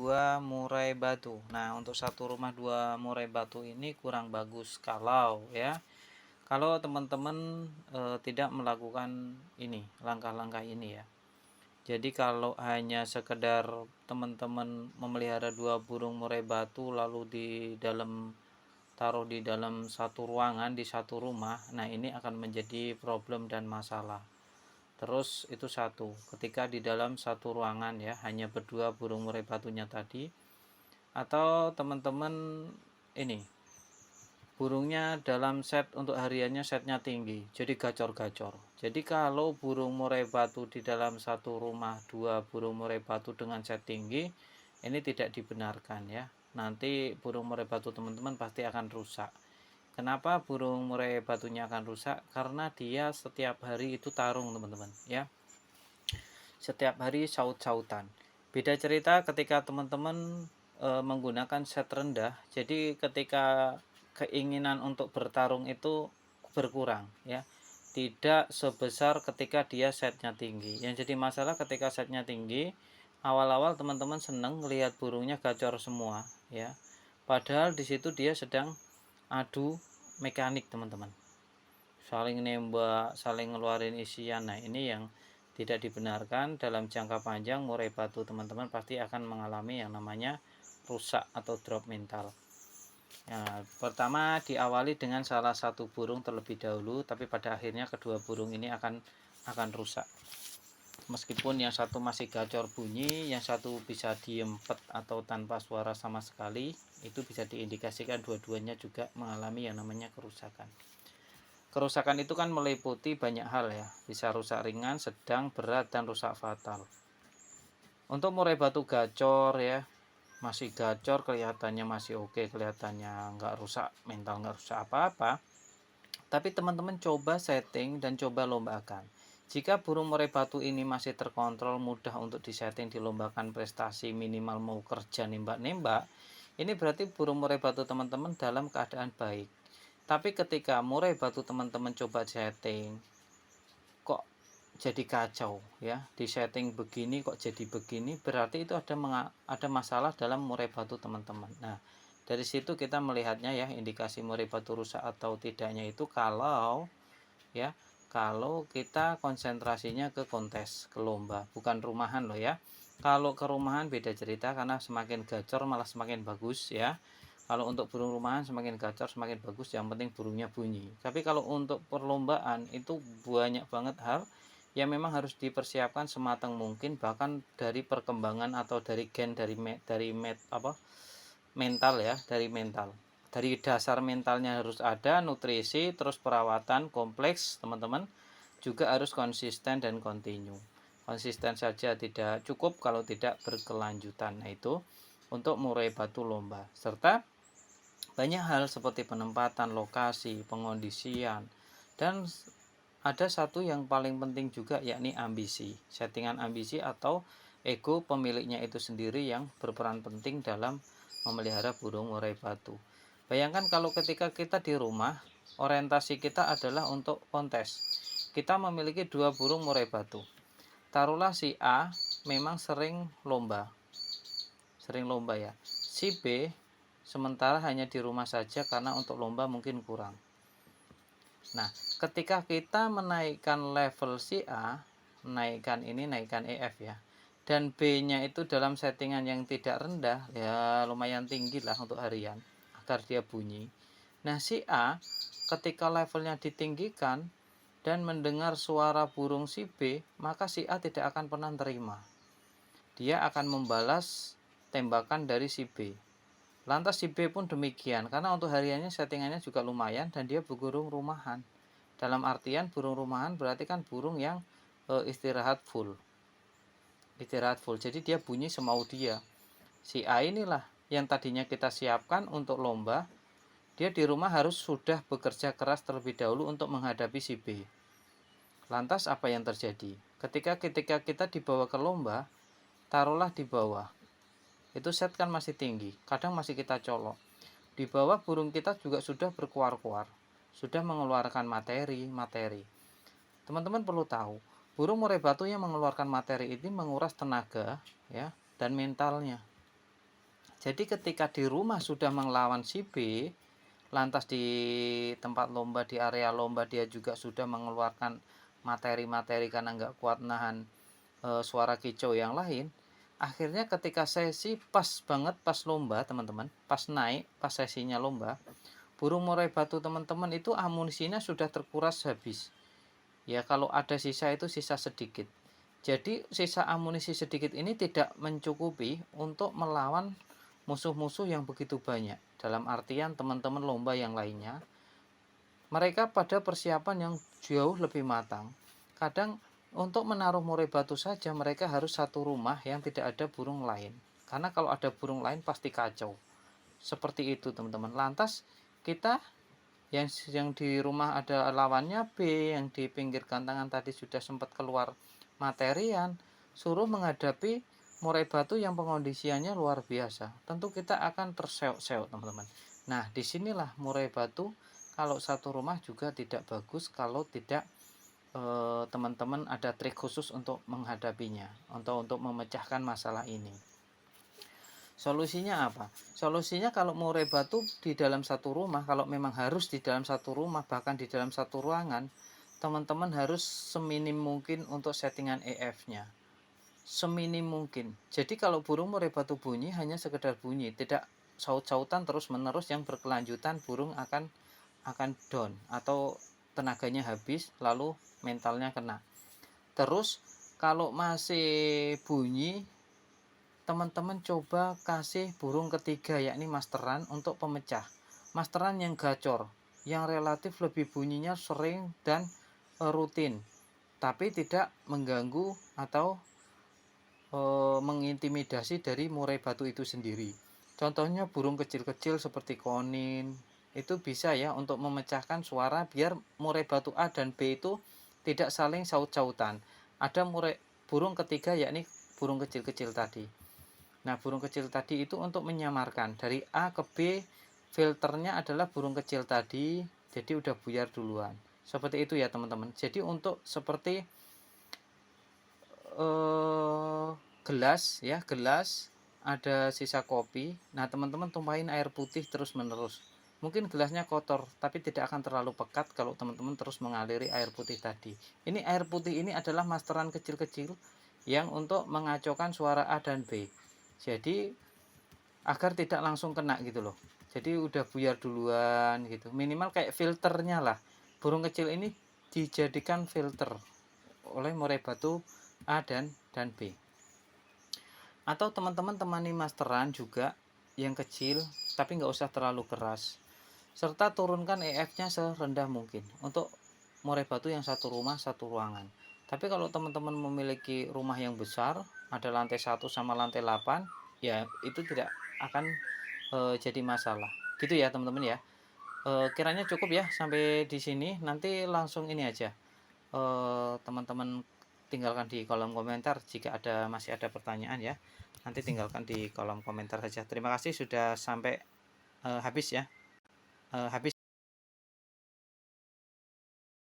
dua murai batu. Nah, untuk satu rumah dua murai batu ini kurang bagus kalau teman-teman tidak melakukan ini, langkah-langkah ini ya. Jadi kalau hanya sekedar teman-teman memelihara dua burung murai batu lalu taruh di dalam satu ruangan di satu rumah, nah ini akan menjadi problem dan masalah. Terus itu satu, ketika di dalam satu ruangan ya hanya berdua burung murai batunya tadi, atau teman-teman ini burungnya dalam set untuk hariannya setnya tinggi, jadi gacor-gacor. Jadi kalau burung murai batu di dalam satu rumah dua burung murai batu dengan set tinggi, ini tidak dibenarkan ya. Nanti burung murai batu teman-teman pasti akan rusak. Kenapa burung murai batunya akan rusak? Karena dia setiap hari itu tarung teman-teman ya. Setiap hari saut-sautan. Beda cerita ketika teman-teman menggunakan set rendah. Jadi ketika keinginan untuk bertarung itu berkurang ya. Tidak sebesar ketika dia setnya tinggi. Yang jadi masalah ketika setnya tinggi, awal-awal teman-teman senang melihat burungnya gacor semua ya. Padahal di situ dia sedang adu mekanik teman-teman. Saling nembak, saling ngeluarin isian. Nah, ini yang tidak dibenarkan. Dalam jangka panjang murai batu teman-teman pasti akan mengalami yang namanya rusak atau drop mental. Nah, pertama diawali dengan salah satu burung terlebih dahulu, tapi pada akhirnya kedua burung ini akan rusak. Meskipun yang satu masih gacor bunyi, yang satu bisa diem pet atau tanpa suara sama sekali, itu bisa diindikasikan dua-duanya juga mengalami yang namanya kerusakan. Kerusakan itu kan meliputi banyak hal ya, bisa rusak ringan, sedang, berat, dan rusak fatal. Untuk murai batu gacor ya, masih gacor, kelihatannya masih oke, kelihatannya nggak rusak mental, nggak rusak apa-apa. Tapi teman-teman coba setting dan coba lombakan. Jika burung murai batu ini masih terkontrol, mudah untuk disetting, dilombakan prestasi minimal mau kerja nembak-nembak, ini berarti burung murai batu teman-teman dalam keadaan baik. Tapi ketika murai batu teman-teman coba setting, kok jadi kacau ya, di setting begini kok jadi begini, berarti itu ada masalah dalam murai batu teman-teman. Nah, dari situ kita melihatnya ya, indikasi murai batu rusak atau tidaknya itu kalau kita konsentrasinya ke kontes, ke lomba, bukan rumahan loh ya. Kalau ke rumahan beda cerita, karena semakin gacor malah semakin bagus ya. Kalau untuk burung rumahan semakin gacor semakin bagus, yang penting burungnya bunyi. Tapi kalau untuk perlombaan itu banyak banget hal yang memang harus dipersiapkan sematang mungkin, bahkan dari perkembangan atau dari gen mental ya, dari dasar mentalnya harus ada, nutrisi, terus perawatan kompleks teman-teman, juga harus konsisten dan kontinu. Konsisten saja tidak cukup kalau tidak berkelanjutan. Nah, itu untuk murai batu lomba. Serta banyak hal seperti penempatan lokasi, pengondisian, dan ada satu yang paling penting juga, yakni ambisi. Settingan ambisi atau ego pemiliknya itu sendiri yang berperan penting dalam memelihara burung murai batu. Bayangkan kalau ketika kita di rumah, orientasi kita adalah untuk kontes. Kita memiliki dua burung murai batu. Taruhlah si A memang sering lomba ya. Si B sementara hanya di rumah saja karena untuk lomba mungkin kurang. Nah, ketika kita menaikkan level si A, naikkan EF ya, dan B-nya itu dalam settingan yang tidak rendah, ya lumayan tinggi lah untuk harian, agar dia bunyi. Nah, si A ketika levelnya ditinggikan dan mendengar suara burung si B, maka si A tidak akan pernah terima. Dia akan membalas tembakan dari si B. Lantas si B pun demikian, karena untuk hariannya settingannya juga lumayan dan dia burung rumahan. Dalam artian burung rumahan berarti kan burung yang istirahat full. Jadi dia bunyi semau dia. Si A inilah yang tadinya kita siapkan untuk lomba, dia di rumah harus sudah bekerja keras terlebih dahulu untuk menghadapi si B. Lantas apa yang terjadi? Ketika kita dibawa ke lomba, taruhlah di bawah, itu set kan masih tinggi, kadang masih kita colok. Di bawah burung kita juga sudah berkuar-kuar, sudah mengeluarkan materi. Teman-teman perlu tahu, burung murai batu yang mengeluarkan materi ini menguras tenaga ya dan mentalnya. Jadi ketika di rumah sudah melawan si B, lantas di tempat lomba, di area lomba dia juga sudah mengeluarkan materi-materi karena nggak kuat nahan suara kicau yang lain. Akhirnya ketika sesi pas banget pas lomba teman-teman, pas naik, pas sesinya lomba, burung murai batu teman-teman itu amunisinya sudah terkuras habis. Ya kalau ada sisa itu sisa sedikit. Jadi sisa amunisi sedikit ini tidak mencukupi untuk melawan musuh-musuh yang begitu banyak. Dalam artian teman-teman lomba yang lainnya, mereka pada persiapan yang jauh lebih matang. Kadang untuk menaruh murai batu saja mereka harus satu rumah yang tidak ada burung lain. Karena kalau ada burung lain pasti kacau. Seperti itu teman-teman. Lantas kita yang di rumah ada lawannya B, yang di pinggir gantangan tadi sudah sempat keluar materian, suruh menghadapi murai batu yang pengondisiannya luar biasa. Tentu kita akan terseok-seok teman-teman. Nah disinilah murai batu kalau satu rumah juga tidak bagus kalau tidak teman-teman ada trik khusus untuk menghadapinya, untuk memecahkan masalah ini. Solusinya apa? Solusinya kalau murai batu di dalam satu rumah, kalau memang harus di dalam satu rumah, bahkan di dalam satu ruangan, teman-teman harus seminim mungkin untuk settingan EF-nya. Seminim mungkin. Jadi kalau burung murai batu bunyi hanya sekedar bunyi, tidak saut-sautan terus-menerus yang berkelanjutan, burung akan down atau tenaganya habis lalu mentalnya kena. Terus kalau masih bunyi, teman-teman coba kasih burung ketiga yakni masteran untuk pemecah. Masteran yang gacor, yang relatif lebih bunyinya sering dan rutin, tapi tidak mengganggu atau mengintimidasi dari murai batu itu sendiri. Contohnya burung kecil-kecil seperti konin, itu bisa ya untuk memecahkan suara biar murai batu A dan B itu tidak saling saut-sautan. Ada burung ketiga yakni burung kecil-kecil tadi. Nah, burung kecil tadi itu untuk menyamarkan dari A ke B, filternya adalah burung kecil tadi, jadi udah buyar duluan. Seperti itu ya teman-teman. Jadi untuk seperti gelas ya, gelas ada sisa kopi. Nah, teman-teman tumpahin air putih terus-menerus. Mungkin gelasnya kotor, tapi tidak akan terlalu pekat kalau teman-teman terus mengaliri air putih tadi. Ini air putih ini adalah masteran kecil-kecil yang untuk mengacaukan suara A dan B. Jadi agar tidak langsung kena gitu loh. Jadi udah buyar duluan gitu. Minimal kayak filternya lah. Burung kecil ini dijadikan filter oleh murai batu A dan B. Atau teman-teman temani masteran juga yang kecil, tapi nggak usah terlalu keras. Serta turunkan EF-nya serendah mungkin untuk murai batu yang satu rumah satu ruangan. Tapi kalau teman-teman memiliki rumah yang besar, ada lantai 1 sama lantai 8, ya itu tidak akan jadi masalah. Gitu ya teman-teman ya. Kiranya cukup ya sampai di sini. Nanti langsung ini aja. Teman-teman tinggalkan di kolom komentar jika masih ada pertanyaan ya. Nanti tinggalkan di kolom komentar saja. Terima kasih sudah sampai habis ya. Habis